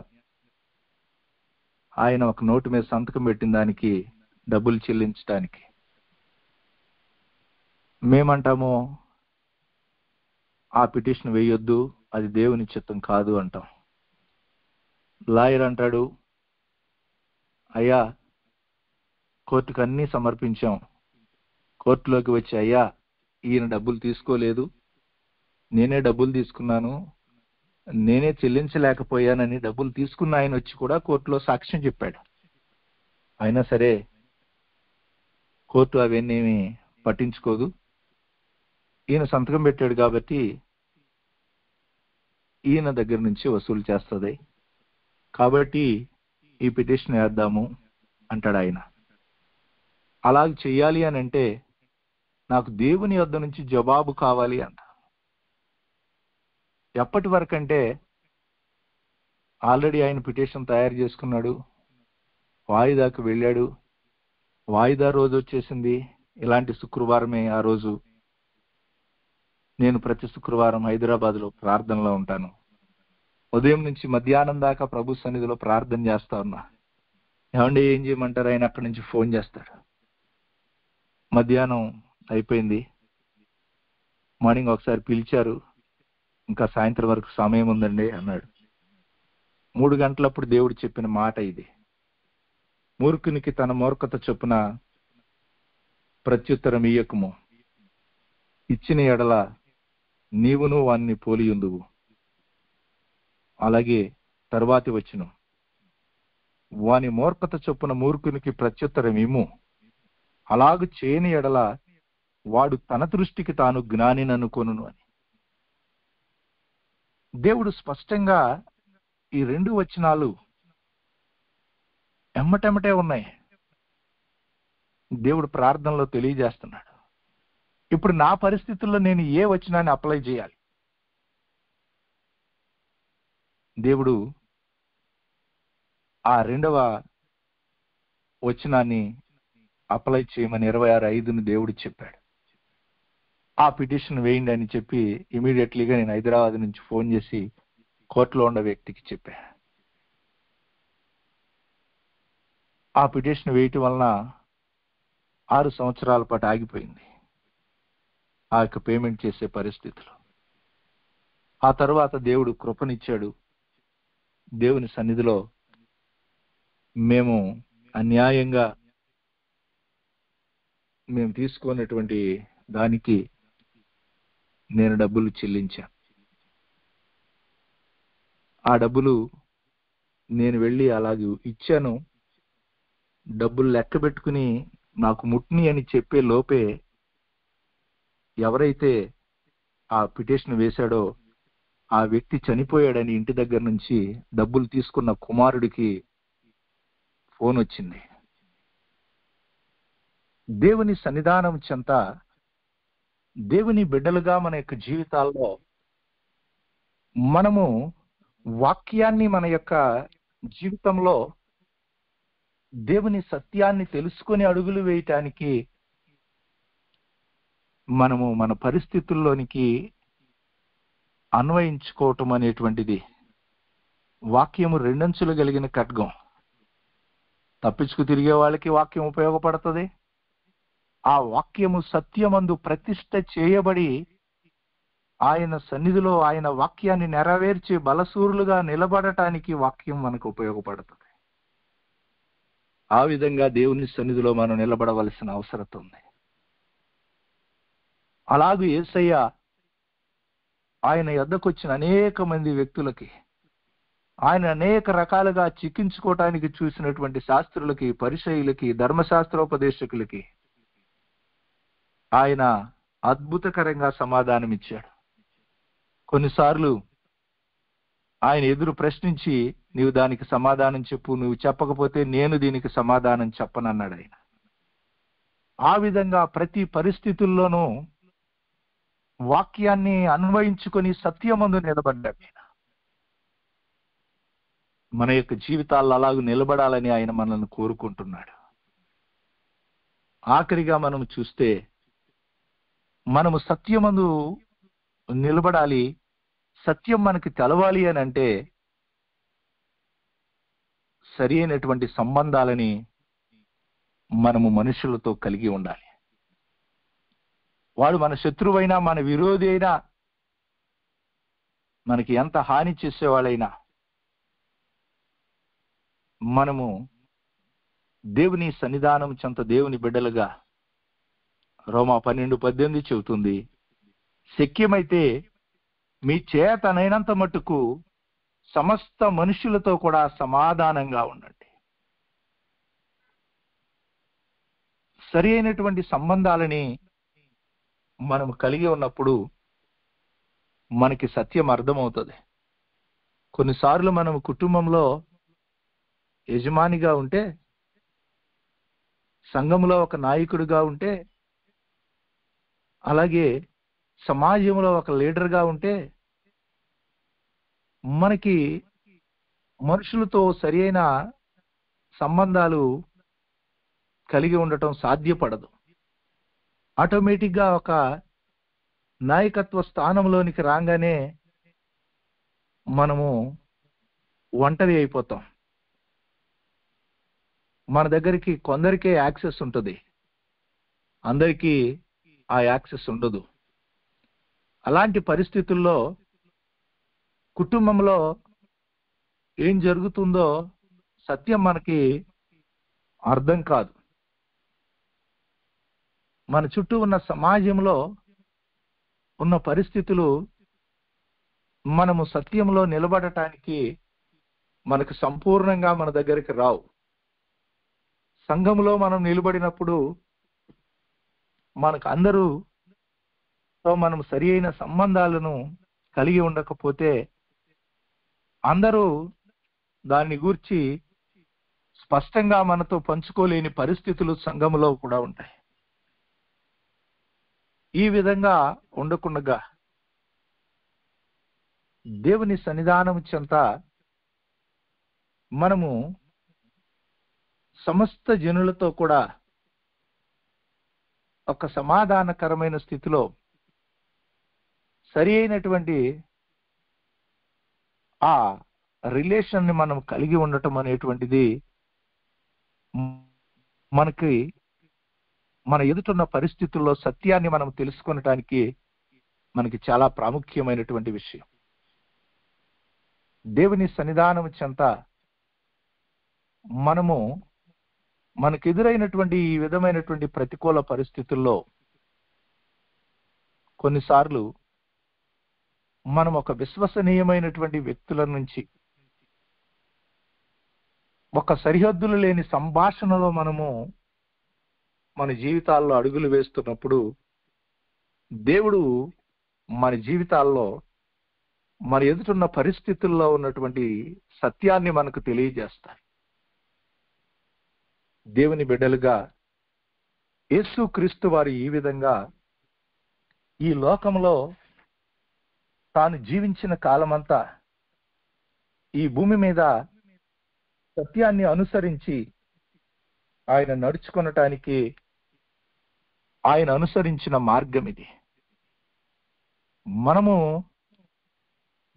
ఆయన ఒక నోటు మీద సంతకం పెట్టిన దానికి డబ్బులు చెల్లించడానికి. మేమంటాము ఆ పిటిషన్ వేయొద్దు, అది దేవుని చిత్తం కాదు అంటాం. లాయర్ అంటాడు, అయ్యా కోర్టుకు అన్నీ సమర్పించాం, కోర్టులోకి వచ్చి అయ్యా ఈయన డబ్బులు తీసుకోలేదు, నేనే డబ్బులు తీసుకున్నాను, నేనే చెల్లించలేకపోయానని డబ్బులు తీసుకున్న ఆయన వచ్చి కూడా కోర్టులో సాక్ష్యం చెప్పాడు. అయినా సరే కోర్టు అవన్నీ పట్టించుకోదు. ఈయన సంతకం పెట్టాడు కాబట్టి ఈయన దగ్గర నుంచి వసూలు చేస్తుంది, కాబట్టి ఈ పిటిషన్ వేద్దాము అంటాడు ఆయన. అలాగ చెయ్యాలి అని అంటే నాకు దేవుని యొద్ద నుంచి జవాబు కావాలి అంట. ఎప్పటి వరకు అంటే ఆల్రెడీ ఆయన పిటిషన్ తయారు చేసుకున్నాడు, వాయిదాకు వెళ్ళాడు, వాయిదా రోజు వచ్చేసింది. ఇలాంటి శుక్రవారమే ఆ రోజు. నేను ప్రతి శుక్రవారం హైదరాబాద్లో ప్రార్థనలో ఉంటాను. ఉదయం నుంచి మధ్యాహ్నం దాకా ప్రభు సన్నిధిలో ప్రార్థన చేస్తా ఉన్నా. ఏమండి ఏం చేయమంటారు? ఆయన అక్కడి నుంచి ఫోన్ చేస్తాడు. మధ్యాహ్నం అయిపోయింది, మార్నింగ్ ఒకసారి పిలిచారు, ఇంకా సాయంత్రం వరకు సమయం ఉందండి అన్నాడు. 3 గంటలప్పుడు దేవుడు చెప్పిన మాట ఇది, మూర్ఖునికి తన మూర్ఖత చొప్పున ప్రత్యుత్తరం ఇయ్యకుము, ఇచ్చిన ఎడల నీవును వాన్ని పోలియుందువు. అలాగే తరువాతి వచనం, వాని మూర్ఖత చొప్పున మూర్ఖునికి ప్రత్యుత్తరం ఇమ్ము, అలాగు చేయని ఎడల వాడు తన దృష్టికి తాను జ్ఞానిని అనుకొనును అని. దేవుడు స్పష్టంగా ఈ 2 వచనాలు ఎమ్మటెమ్మటే ఉన్నాయి. దేవుడు ప్రార్థనలో తెలియజేస్తున్నాడు. ఇప్పుడు నా పరిస్థితుల్లో నేను ఏ వచనాన్ని అప్లై చేయాలి? దేవుడు ఆ 2వ వచనాన్ని అప్లై చేయమని 26:5 దేవుడు చెప్పాడు. ఆ పిటిషన్ వేయండి అని చెప్పి ఇమీడియట్లీగా నేను హైదరాబాద్ నుంచి ఫోన్ చేసి కోర్టులో ఉన్న వ్యక్తికి చెప్పా. ఆ పిటిషన్ వేయటం వలన 6 సంవత్సరాల పాటు ఆగిపోయింది ఆ యొక్క పేమెంట్ చేసే పరిస్థితులు. ఆ తర్వాత దేవుడు కృపనిచ్చాడు. దేవుని సన్నిధిలో మేము అన్యాయంగా మేము తీసుకున్నటువంటి దానికి నేను డబ్బులు చెల్లించాను. ఆ డబ్బులు నేను వెళ్ళి అలాగే ఇచ్చాను. డబ్బులు లెక్క పెట్టుకుని నాకు ముట్ని అని చెప్పే లోపే ఎవరైతే ఆ పిటిషన్ వేశాడో ఆ వ్యక్తి చనిపోయాడని ఇంటి దగ్గర నుంచి డబ్బులు తీసుకున్న కుమారుడికి ఫోన్ వచ్చింది. దేవుని సన్నిధానం చెంత దేవుని బిడ్డలుగా మన యొక్క జీవితాల్లో మనము వాక్యాన్ని మన యొక్క జీవితంలో దేవుని సత్యాన్ని తెలుసుకొని అడుగులు వేయటానికి మనము మన పరిస్థితుల్లోనికి అన్వయించుకోవటం అనేటువంటిది వాక్యము 2 అంచులు కలిగిన ఖడ్గం. తప్పించుకు తిరిగే వాళ్ళకి వాక్యం ఉపయోగపడుతుంది. ఆ వాక్యము సత్యమందు ప్రతిష్ఠ చేయబడి ఆయన సన్నిధిలో ఆయన వాక్యాన్ని నెరవేర్చి బలసూరులుగా నిలబడటానికి వాక్యం మనకు ఉపయోగపడుతుంది. ఆ విధంగా దేవుని సన్నిధిలో మనం నిలబడవలసిన అవసరం ఉంది. అలాగే యేసయ్య ఆయన యొద్దకు వచ్చిన అనేక మంది వ్యక్తులకి, ఆయన అనేక రకాలుగా చిక్కించుకోవటానికి చూసినటువంటి శాస్త్రులకి, పరిసయ్యులకి, ధర్మశాస్త్రోపదేశకులకి ఆయన అద్భుతకరంగా సమాధానం ఇచ్చాడు. కొన్నిసార్లు ఆయన ఎదురు ప్రశ్నించి, నీవు దానికి సమాధానం చెప్పు, నువ్వు చెప్పకపోతే నేను దీనికి సమాధానం చెప్పనన్నాడు ఆయన. ఆ విధంగా ప్రతి పరిస్థితుల్లోనూ వాక్యాన్ని అన్వయించుకొని సత్యమందు నిలబడ్డాడు ఆయన. మన యొక్క జీవితాల్లో అలాగూ నిలబడాలని ఆయన మనల్ని కోరుకుంటున్నాడు. ఆఖరిగా మనం చూస్తే, మనము సత్యమందు నిలబడాలి, సత్యం మనకి తెలవాలి అని అంటే సరి అయినటువంటి సంబంధాలని మనము మనుషులతో కలిగి ఉండాలి. వాడు మన శత్రువైనా, మన విరోధి అయినా, మనకి ఎంత హాని చేసేవాళ్ళైనా, మనము దేవుని సన్నిధానం చెంత దేవుని బిడ్డలుగా రోమా 12:18 చెబుతుంది, శక్యమైతే మీ చేతనైనంత మట్టుకు సమస్త మనుషులతో కూడా సమాధానంగా ఉండండి. సరి అయినటువంటి సంబంధాలని మనం కలిగి ఉన్నప్పుడు మనకి సత్యం అర్థమవుతుంది. కొన్నిసార్లు మనం కుటుంబంలో యజమానిగా ఉంటే, సంఘంలో ఒక నాయకుడిగా ఉంటే, అలాగే సమాజంలో ఒక లీడర్గా ఉంటే, మనకి మనుషులతో సరి అయిన సంబంధాలు కలిగి ఉండటం సాధ్యపడదు. ఆటోమేటిక్గా ఒక నాయకత్వ స్థానంలోనికి రాగానే మనము ఒంటరి అయిపోతాం. మన దగ్గరికి కొందరికే యాక్సెస్ ఉంటుంది, అందరికీ ఆ యాక్సెస్ ఉండదు. అలాంటి పరిస్థితుల్లో కుటుంబంలో ఏం జరుగుతుందో సత్యం మనకి అర్థం కాదు. మన చుట్టూ ఉన్న సమాజంలో ఉన్న పరిస్థితులు మనము సత్యంలో నిలబడటానికి మనకు సంపూర్ణంగా మన దగ్గరికి రావు. సంఘంలో మనం నిలబడినప్పుడు మనకు అందరూతో మనం సరి అయిన సంబంధాలను కలిగి ఉండకపోతే అందరూ దాన్ని గూర్చి స్పష్టంగా మనతో పంచుకోలేని పరిస్థితులు సంఘంలో కూడా ఉంటాయి. ఈ విధంగా ఉండకుండగా దేవుని సన్నిధానం చెంత మనము సమస్త జనులతో కూడా ఒక సమాధానకరమైన స్థితిలో సరి అయినటువంటి ఆ రిలేషన్ ని మనం కలిగి ఉండటం అనేటువంటిది మనకి మన ఎదుటున్న పరిస్థితుల్లో సత్యాన్ని మనం తెలుసుకొనటానికి మనకి చాలా ప్రాముఖ్యమైనటువంటి విషయం. దేవుని సన్నిధానం చెంత మనము మనకు ఎదురైనటువంటి ఈ విధమైనటువంటి ప్రతికూల పరిస్థితుల్లో కొన్నిసార్లు మనం ఒక విశ్వసనీయమైనటువంటి వ్యక్తుల నుంచి ఒక సరిహద్దులు లేని సంభాషణలో మనము మన జీవితాల్లో అడుగులు వేస్తున్నప్పుడు దేవుడు మన జీవితాల్లో మన ఎదుటున్న పరిస్థితుల్లో ఉన్నటువంటి సత్యాన్ని మనకు తెలియజేస్తారు. దేవుని బిడ్డలుగా యేసుక్రీస్తు వారు ఈ విధంగా ఈ లోకంలో తాను జీవించిన కాలమంతా ఈ భూమి మీద సత్యాన్ని అనుసరించి ఆయన నడుచుకొనటానికి ఆయన అనుసరించిన మార్గం ఇది. మనము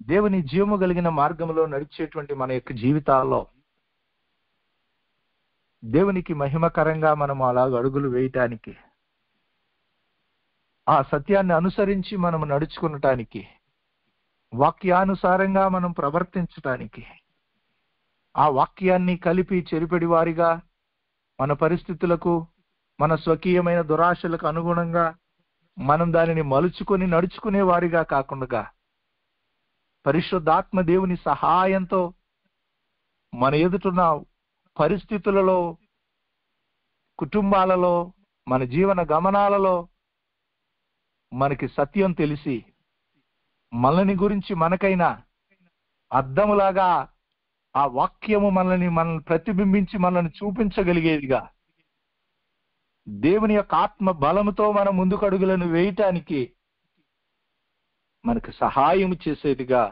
దేవుని జీవము కలిగిన మార్గంలో నడిచేటువంటి మన యొక్క జీవితాల్లో దేవునికి మహిమకరంగా మనం అలాగ అడుగులు వేయటానికి, ఆ సత్యాన్ని అనుసరించి మనం నడుచుకునటానికి, వాక్యానుసారంగా మనం ప్రవర్తించటానికి, ఆ వాక్యాన్ని కలిపి చెరిపెడి వారిగా మన పరిస్థితులకు, మన స్వకీయమైన దురాశలకు అనుగుణంగా మనం దానిని మలుచుకొని నడుచుకునే వారిగా కాకుండా, పరిశుద్ధాత్మ దేవుని సహాయంతో మన ఎదుటున్న పరిస్థితులలో, కుటుంబాలలో, మన జీవన గమనాలలో మనకి సత్యం తెలిసి మనల్ని గురించి మనకైనా అద్దములాగా ఆ వాక్యము మనల్ని ప్రతిబింబించి మనల్ని చూపించగలిగేదిగా, దేవుని యొక్క ఆత్మ బలముతో మన ముందుకు అడుగులను వేయటానికి మనకు సహాయం చేసేదిగా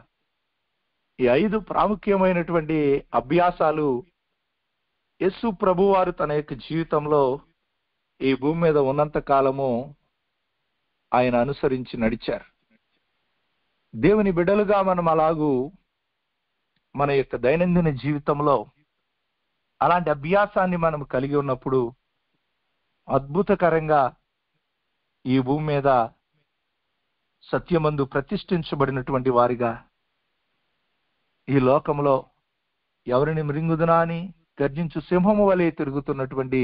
ఈ 5 ప్రాముఖ్యమైనటువంటి అభ్యాసాలు యేసు ప్రభువారు తన యొక్క జీవితంలో ఈ భూమి మీద ఉన్నంత కాలము ఆయన అనుసరించి నడిచారు. దేవుని బిడ్డలుగా మనం అలాగూ మన యొక్క దైనందిన జీవితంలో అలాంటి అభ్యాసాన్ని మనం కలిగి ఉన్నప్పుడు అద్భుతకరంగా ఈ భూమి మీద సత్యమందు ప్రతిష్ఠించబడినటువంటి వారిగా, ఈ లోకంలో ఎవరిని మృంగుదునా అని గర్జించు సింహము వలె తిరుగుతున్నటువంటి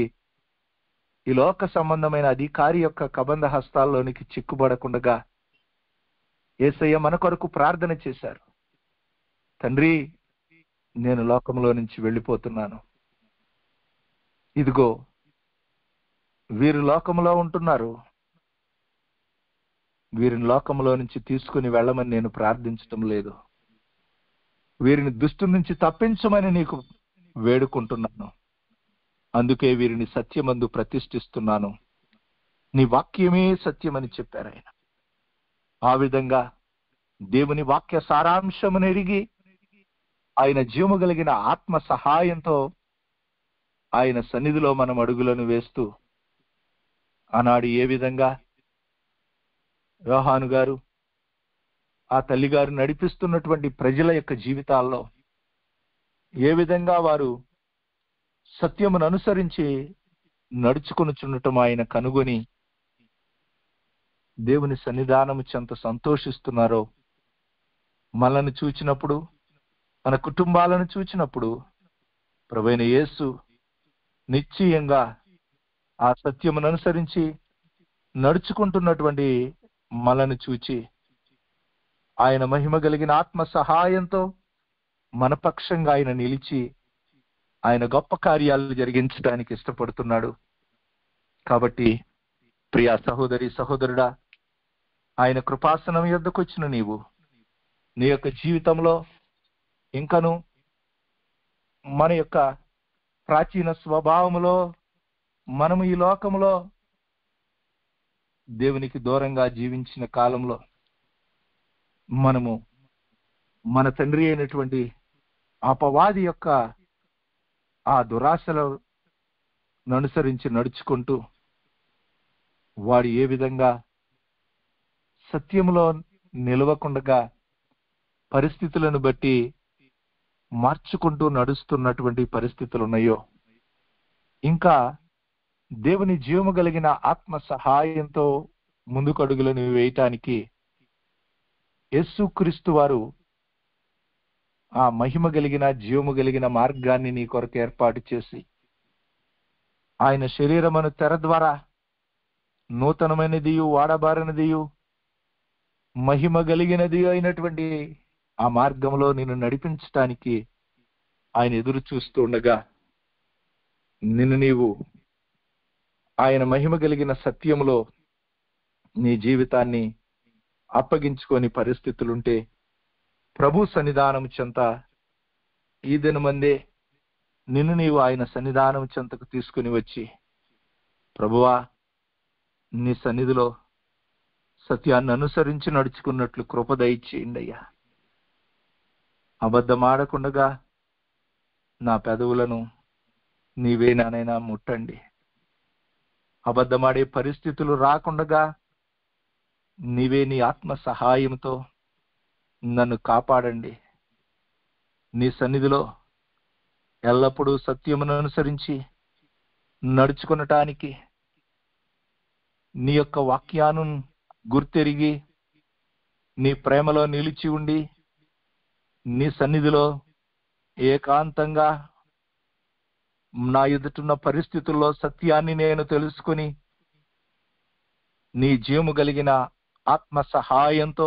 ఈ లోక సంబంధమైన అధికారి యొక్క కబంధ హస్తాల్లోనికి చిక్కుబడకుండగా యేసయ్య మన కొరకు ప్రార్థన చేశారు. తండ్రి, నేను లోకంలో నుంచి వెళ్ళిపోతున్నాను, ఇదిగో వీరు లోకంలో ఉంటున్నారు, వీరిని లోకంలో నుంచి తీసుకుని వెళ్ళమని నేను ప్రార్థించటం లేదు, వీరిని దుష్టు నుంచి తప్పించమని నీకు వేడుకుంటున్నాను, అందుకే వీరిని సత్యమందు ప్రతిష్ఠిస్తున్నాను, నీ వాక్యమే సత్యమని చెప్పారు ఆయన. ఆ విధంగా దేవుని వాక్య సారాంశమును ఎరిగి ఆయన జీవము కలిగిన ఆత్మ సహాయంతో ఆయన సన్నిధిలో మనం అడుగులను వేస్తూ, ఆనాడు ఏ విధంగా యోహాను గారు, ఆ తల్లిగారు నడిపిస్తున్నటువంటి ప్రజల యొక్క జీవితాల్లో ఏ విధంగా వారు సత్యమును అనుసరించి నడుచుకొనుచుండటం ఆయన కనుగొని దేవుని సన్నిధానము చెంత సంతోషిస్తున్నారో, మనల్ని చూచినప్పుడు, మన కుటుంబాలను చూచినప్పుడు ప్రభువైన యేసు నిశ్చయంగా ఆ సత్యమును అనుసరించి నడుచుకుంటున్నటువంటి మనల్ని చూచి ఆయన మహిమ కలిగిన ఆత్మ సహాయంతో మన పక్షంగా ఆయన నిలిచి ఆయన గొప్ప కార్యాలు జరిగించడానికి ఇష్టపడుతున్నాడు. కాబట్టి ప్రియా సహోదరి సహోదరుడా, ఆయన కృపాసనం యొద్దకు వచ్చిన నీవు నీ యొక్క జీవితంలో ఇంకను మన యొక్క ప్రాచీన స్వభావములో మనము ఈ లోకములో దేవునికి దూరంగా జీవించిన కాలంలో మనము మన తండ్రి అయినటువంటి అపవాది యొక్క ఆ దురాశలను అనుసరించి నడుచుకుంటూ వాడు ఏ విధంగా సత్యములో నిలవకుండా పరిస్థితులను బట్టి మార్చుకుంటూ నడుస్తున్నటువంటి పరిస్థితులు ఉన్నాయో, ఇంకా దేవుని జీవము కలిగిన ఆత్మ సహాయంతో ముందుకు అడుగులను వేయటానికి యేసుక్రీస్తు వారు ఆ మహిమ కలిగిన జీవము కలిగిన మార్గాన్ని నీ కొరకు ఏర్పాటు చేసి ఆయన శరీరమును తెర ద్వారా నూతనమైనదియు వాడబారినదియు మహిమ కలిగినది అయినటువంటి ఆ మార్గంలో నిన్ను నడిపించటానికి ఆయన ఎదురు చూస్తూ ఉండగా, నిన్ను నీవు ఆయన మహిమ కలిగిన సత్యములో నీ జీవితాన్ని అప్పగించుకొని పరిస్థితులుంటే ప్రభు సన్నిధానం చెంత ఈ దినమందే నిన్ను నీవు ఆయన సన్నిధానం చెంతకు తీసుకుని వచ్చి, ప్రభువా, నీ సన్నిధిలో సత్యాన్ని అనుసరించి నడుచుకున్నట్లు కృప దయచేయండి అయ్యా. అబద్ధమాడకుండగా నా పెదవులను నీవే నానైనా ముట్టండి. అబద్ధమాడే పరిస్థితులు రాకుండగా నీవే నీ ఆత్మ సహాయంతో నన్ను కాపాడండి. నీ సన్నిధిలో ఎల్లప్పుడూ సత్యమును అనుసరించి నడుచుకునటానికి, నీ యొక్క వాక్యాన్ని గుర్తెరిగి నీ ప్రేమలో నిలిచి ఉండి నీ సన్నిధిలో ఏకాంతంగా నా ఎదుటున్న పరిస్థితుల్లో సత్యాన్ని నేను తెలుసుకుని నీ జీవము కలిగిన ఆత్మ సహాయంతో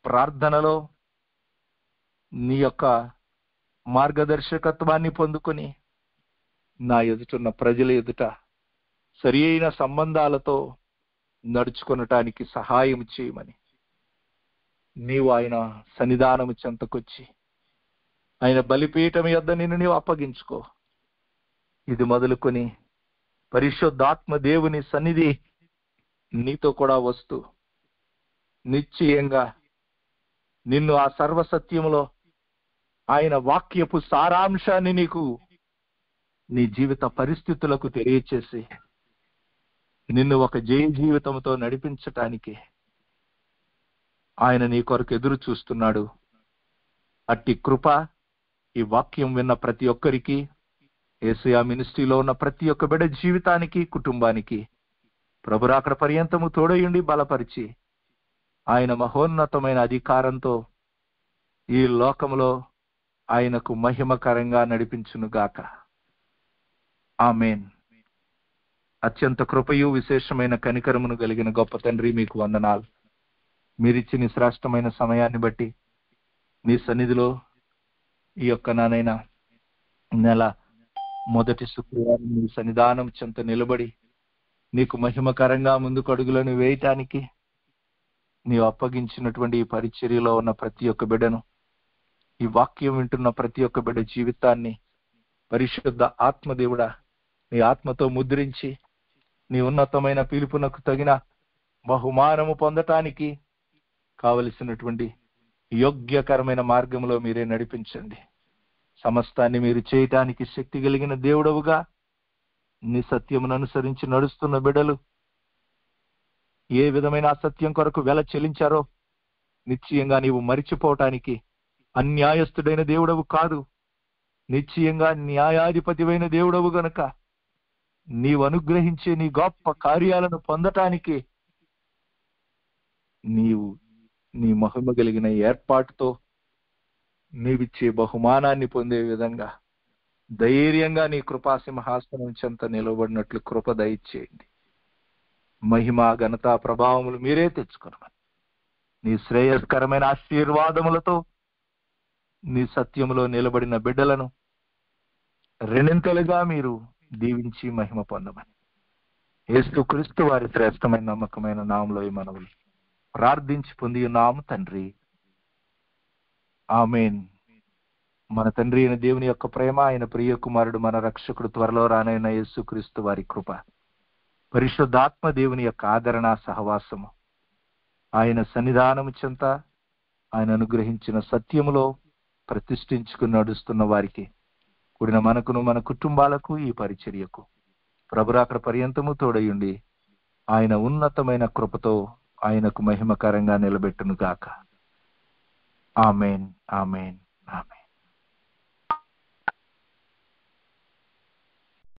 ప్రార్థనలో నీ యొక్క మార్గదర్శకత్వాన్ని పొందుకొని నా ఎదుటున్న ప్రజల ఎదుట సరి అయిన సంబంధాలతో నడుచుకొనటానికి సహాయం చేయమని నీవు ఆయన సన్నిధానము చెంతకొచ్చి ఆయన బలిపీఠం యొద్ద నిన్ను నీవు అప్పగించుకో. ఇది మొదలుకొని పరిశుద్ధాత్మ దేవుని సన్నిధి నీతో కూడా వస్తూ నిశ్చయంగా నిన్ను ఆ సర్వసత్యములో ఆయన వాక్యపు సారాంశాన్ని నీకు నీ జీవిత పరిస్థితులకు తెలియచేసి నిన్ను ఒక జయ జీవితంతో నడిపించటానికి ఆయన నీ కొరకు ఎదురు చూస్తున్నాడు. అట్టి కృప ఈ వాక్యం విన్న ప్రతి ఒక్కరికి, యేసయ్య మినిస్ట్రీలో ఉన్న ప్రతి ఒక్క బిడ్డ జీవితానికి, కుటుంబానికి ప్రభు రాకడ పర్యంతము తోడయుండి బలపరిచి ఆయన మహోన్నతమైన అధికారంతో ఈ లోకములో ఆయనకు మహిమకరంగా నడిపించునుగాక. ఆమేన్. అత్యంత కృపయు విశేషమైన కనికరమును కలిగిన గొప్ప తండ్రి, మీకు వందనాలు. మీరిచ్చిన శ్రేష్టమైన సమయాన్ని బట్టి నీ సన్నిధిలో ఈ యొక్క నానైనా నెల మొదటి శుక్రవారం నీ సన్నిధానం చెంత నిలబడి నీకు మహిమకరంగా ముందుకు అడుగులను వేయటానికి నీవు అప్పగించినటువంటి ఈ పరిచర్యలో ఉన్న ప్రతి ఒక్క బిడ్డను, ఈ వాక్యం వింటున్న ప్రతి ఒక్క బిడ్డ జీవితాన్ని పరిశుద్ధ ఆత్మదేవుడా నీ ఆత్మతో ముద్రించి నీ ఉన్నతమైన పిలుపునకు తగిన బహుమానము పొందటానికి కావలసినటువంటి యోగ్యకరమైన మార్గంలో మీరే నడిపించండి. సమస్తాన్ని మీరు చేయటానికి శక్తి కలిగిన దేవుడవుగా నీ సత్యమును అనుసరించి నడుస్తున్న బిడ్డలు ఏ విధమైన అసత్యం కొరకు వెల చెల్లించారో నిశ్చయంగా నీవు మరిచిపోవటానికి అన్యాయస్తుడైన దేవుడవు కాదు, నిశ్చయంగా న్యాయాధిపతివైన దేవుడవు గనుక నీవు అనుగ్రహించే నీ గొప్ప కార్యాలను పొందటానికి నీవు నీ మహిమ కలిగిన ఏర్పాటుతో నీవిచ్చే బహుమానాన్ని పొందే విధంగా ధైర్యంగా నీ కృపా సింహాసనం చెంత నిలబడినట్లు కృప దయచేయండి. మహిమ ఘనత ప్రభావములు మీరే తెచ్చుకోమని నీ శ్రేయస్కరమైన ఆశీర్వాదములతో నీ సత్యములో నిలబడిన బిడ్డలను రెండింతలుగా మీరు దీవించి మహిమ పొందమని యేసుక్రీస్తు వారి శ్రేష్టమైన నమ్మకమైన నామములో ఈ మనవులు ప్రార్థించి పొంది ఉన్నాము తండ్రి. ఆమేన్. మన తండ్రి అయిన దేవుని యొక్క ప్రేమ, ఆయన ప్రియ కుమారుడు మన రక్షకుడు త్వరలో రానైన యేసుక్రీస్తు వారి కృప, పరిశుద్ధాత్మ దేవుని యొక్క ఆదరణ సహవాసము, ఆయన సన్నిధానము చెంత ఆయన అనుగ్రహించిన సత్యములో ప్రతిష్ఠించుకుని నడుస్తున్న వారికి కూడిన మనకును మన కుటుంబాలకు ఈ పరిచర్యకు ప్రభురాకడ పర్యంతము తోడయుండి ఆయన ఉన్నతమైన కృపతో ఆయనకు మహిమకరంగా నిలబెట్టును గాక. ఆమేన్. ఆమేన్.